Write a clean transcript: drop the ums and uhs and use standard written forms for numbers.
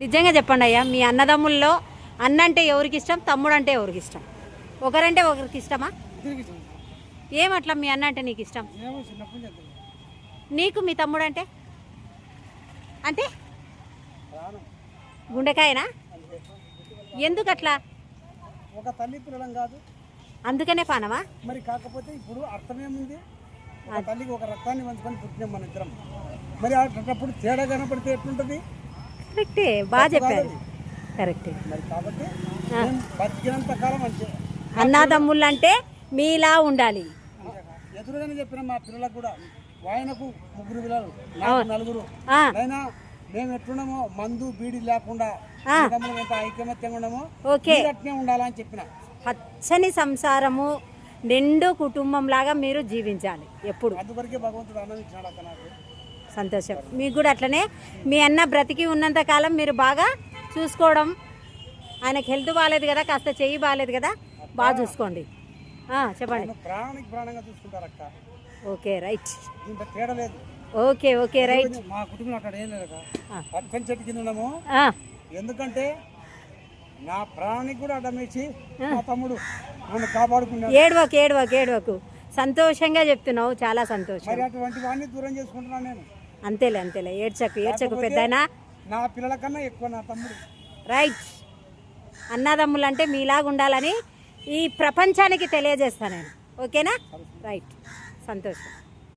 నిజంగా చెప్పండి అయ్యా, మీ అన్నదమ్ముల్లో అన్న అంటే ఎవరికి ఇష్టం, తమ్ముడు అంటే ఎవరికి ఇష్టం? ఒకరంటే ఒకరికి ఇష్టమా? ఏమట్లా మీ అన్న అంటే నీకు ఇష్టం? నీకు మీ తమ్ముడు అంటే అంటే గుండెకాయనా? ఎందుకు అట్లా? ఒక తల్లి పిల్లలం కాదు, అందుకనే పానమా? మరి కాకపోతే ఇప్పుడు అర్థమేముంది, ఒక తల్లికి ఒక రక్తాన్ని పంచుకొని పుట్టినాం మన ఇద్దరం. మరి అప్పుడు తేడా కనపడితే ఎట్లుంటుంది? కరెక్టే, బాగా చెప్పారు. కరెక్టే. మరి కాబట్టి బతికినంత కాలం అంటే అన్నదమ్ముళ్ళు అంటే మీలా ఉండాలి. ఎదురుగానే చెప్పిన మా పిల్లలకు కూడా, ఆయనకు 3 పిల్లలు, నాకు 4. అయినా మేము ఎట్లున్నామో మందు బీడి లేకుండా ఎంత ఐకమత్యంగా ఉన్నామో అట్నే ఉండాలని చెప్పిన. పచ్చని సంసారము, నిండు కుటుంబం లాగా మీరు జీవించాలి ఎప్పుడు. అందువరకే భగవంతుడు ఆనందించాడు అక్క. నాకు సంతోషం. మీకు కూడా అట్లనే మీ అన్న బ్రతికి ఉన్నంత కాలం మీరు బాగా చూసుకోవడం. ఆయనకు హెల్త్ బాగాలేదు కదా, కాస్త చెయ్యి బాగాలేదు కదా, బాగా చూసుకోండి. చెప్పండి. ప్రాణానికి ప్రాణంగా చూసుకుంటారు అక్క. Okay, right. ఇంత తేడా లేదు. Okay okay, right. మా కుటుంబం అక్కడ ఏం లేదు పచ్చని చెట్టు కింద ఉన్నాము. ఎందుకంటే నా ప్రాణానికి కూడా అడ్డమేసి మా తమ్ముడు నన్ను కాపాడుకున్నాడు. ఏడవకు. సంతోషంగా చెప్తున్నావు, చాలా సంతోషం. మరి అటువంటి వాడిని దూరం చేసుకుంటున్నాను నేను. అంతేలే, ఏడ్చకు పెద్దనా. నా పిల్లల కన్నా ఎక్కువ నా తమ్ముడు. రైట్. అన్నదమ్ములు అంటే మీలాగా ఉండాలని ఈ ప్రపంచానికి తెలియజేస్తాను నేను. ఓకేనా? రైట్. సంతోషం.